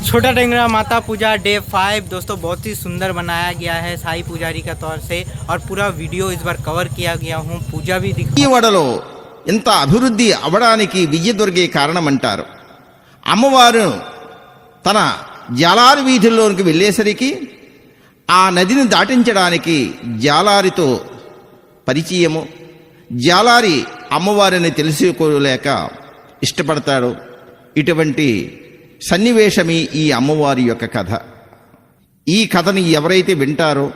छोटा टेंगरा माता पूजा डे 5 दोस्तों बहुत ही सुंदर बनाया गया है साई पुजारी का तौर से और पूरा वीडियो इस बार कवर किया गया हूँ पूजा भी వడలో ఎంత అభివృద్ధి అవడానికి విజయదుర్గే కారణమంటారు. అమ్మవారు తన జాలారి వీధుల్లోనికి వెళ్ళేసరికి ఆ నదిని దాటించడానికి జాలారితో పరిచయము, జాలారి అమ్మవారిని తెలుసుకోలేక ఇష్టపడతాడు. ఇటువంటి సన్నివేశమే ఈ అమ్మవారి యొక్క కథ. ఈ కథని ఎవరైతే వింటారో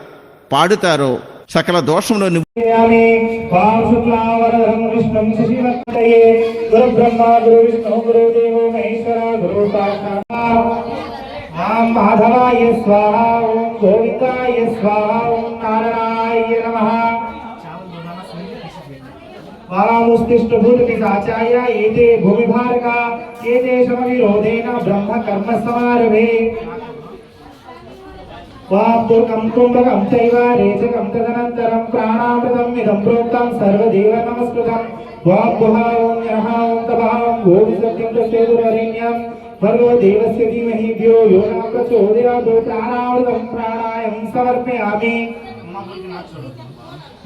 పాడుతారో సకల దోషములను మాధవాయ స్వాహా ఓం గోవిందాయ స్వాహా ఓం నారాయణాయ నమః वामुस्तिष्ठभूतपिशाचाय एते भूमिभारका एते समविरोधेन ब्रह्म कर्म समारभे वाप्तुर्कं कुम्भकं चैव रेचकं तदनन्तरं प्राणामृतम् इदं प्रोक्तं सर्वदेव नमस्कृतं वाप्पुः ॐ यः ॐ तपः ॐ भूमिसत्यं तस्येदुररेण्यं भर्गो देवस्य धीमहि धियो यो न प्रचोदयात् प्राणामृतं प्राणायं समर्पयामि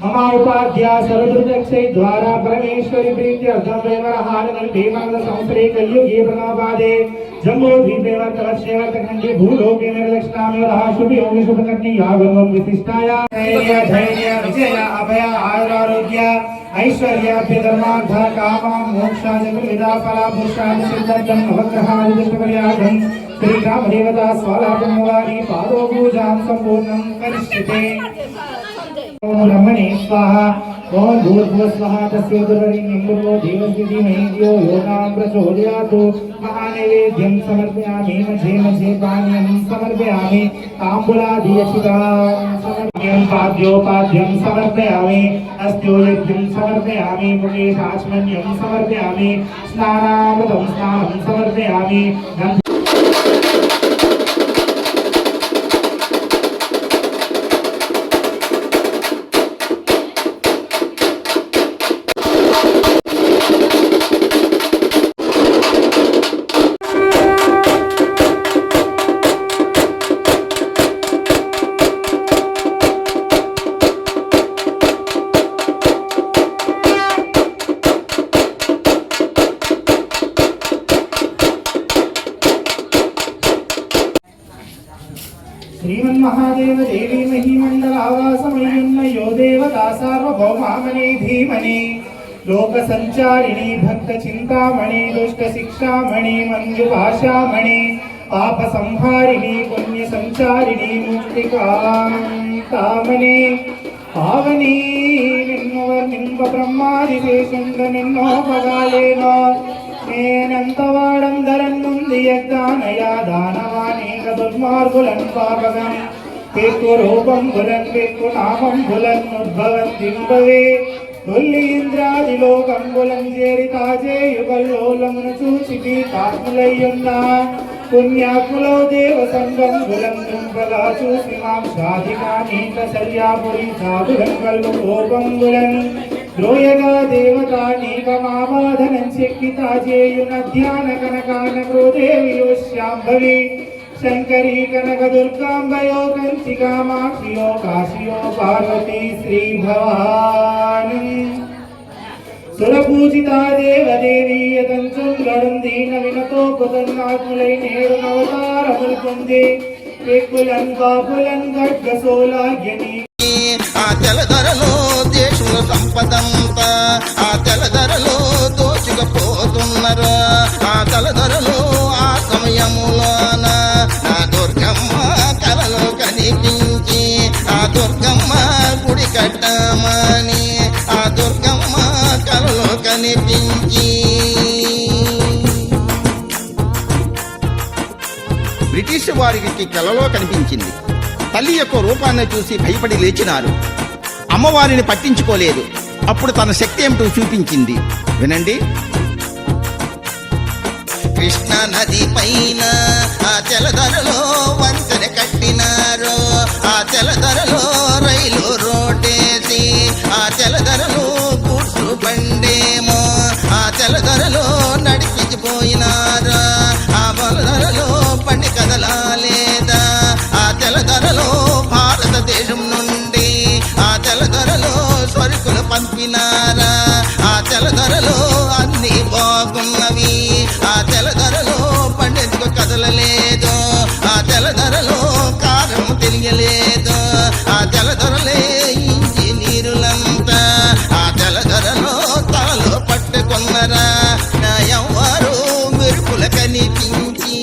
मम उपाध्या सर्वदृक्षै द्वारा परमेश्वरी प्रीत्यर्थं व्यवहारकल्पेमनद संवत्सरे कलियुगे प्रथमपादे जम्बूद्वीपे वर्तवर्षे वर्तखण्डे भूलोके निर्लक्ष्णामेवः शुभयोगे शुभकर्णे यागमं विशिष्टाया धैर्य विजय अभय आयुरारोग्य ऐश्वर्याभ्य धर्मार्थ कामा मोक्षाय चतुर्विधा फला पुरुषाय सिद्धर्थं नवग्रहादि दुष्टकल्याणं श्रीरामदेवता स्वालापमवारी पादो पूजां सम्पूर्णं करिष्यते ओम ब्रह्मणे स्वाहा ओम भूर्भुवः स्वाहा तस्योदरवरेण्यं भर्गो देवस्य धीमहि धियो यो न प्रचोदयात् महानैवेद्यं समर्पयामि मध्ये मध्ये पानीयं समर्पयामि ताम्बूलादियचितां समर्पयामि पाद्योपाद्यं समर्पयामि अस्त्योयज्ञं समर्पयामि मुखेशाचमन्यं समर्पयामि स्नानामृतं स्नानं समर्पयामि श्रीमन्महादेव देवी महिमण्डलावासमयुन्न यो देवता सार्वभौमामने धीमने लोकसञ्चारिणी भक्तचिन्तामणि दुष्टशिक्षामणि मञ्जुभाषामणि पापसंहारिणी पुण्यसञ्चारिणी मुक्तिकामने पावनी निन्नुवर्निम्ब ब्रह्मादिशेषुण्डनिन्नोपकालेन నేనంతవాడం ధరన్నుంది యజ్ఞానయా దానవానేక దుర్మార్గులన్ పాపగం పెక్కు రూపం బులన్ పెక్కు నామం బులన్ ఉద్భవంతింబవే తుల్లీంద్రాది లోకం బులం చేరితాజే యుగల్లోలమును చూచితి కాత్ములయ్యున్న పుణ్యాత్ములో దేవ సంగం బులం దుంపగా చూసి మాం సాధికానీక సర్యాపురి సాధుగం కల్లు కోపం బులన్ ద్రోయగా దేవతా నీకమావాధనం చెక్కితా చేయున ధ్యాన కనకాన క్రోదేవియోశ్యాంభవి శంకరీ కనక దుర్గాంబయో కంచి కామాక్షియో కాశియో పార్వతీ శ్రీ భవాని సురపూజితా దేవదేవి యతంచుండడం దీన వినతో పుతన్నాత్ములై నేడు నవతారములు పొంది పెక్కులన్ బాపులన్ ఖడ్గసోలాగ్యని ఆ తెలధరలో దేశుల సంపదంతా ఆ తెలధరలో దోచుకుపోతున్నారు. ఆ తెలధరలో ఆ సమయములోన ఆ దుర్గమ్మ కలలో కనిపించి ఆ దుర్గమ్మ గుడి కట్టమని ఆ దుర్గమ్మ కలలో కనిపించి బ్రిటిష్ వారికి కలలో కనిపించింది. తల్లి యొక్క రూపాన్ని చూసి భయపడి లేచినారు. అమ్మవారిని పట్టించుకోలేదు. అప్పుడు తన శక్తి ఏమిటో చూపించింది. వినండి. కృష్ణ నది పైన ఆ తెలధరలో వంతెన కట్టినారు. ఆ తెలధరలో రైలు రోడ్డేసి ఆ తెలధరలో కూర్చు బండేమో ఆ తెలధరలో నడిపించిపోయినారు. ఆ బలధరలో పండి కదల జలధరలో కారం తెలియలేదు ఆ జలధరలే ఇంజనీరులంతా ఆ జలధరలో తలలో పట్టుకున్నరా ఎవరు మెరుపుల కనిపించి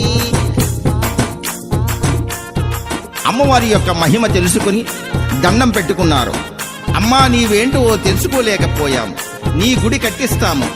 అమ్మవారి యొక్క మహిమ తెలుసుకుని దండం పెట్టుకున్నారు. అమ్మా నీవేంటో తెలుసుకోలేకపోయాం, నీ గుడి కట్టిస్తాము,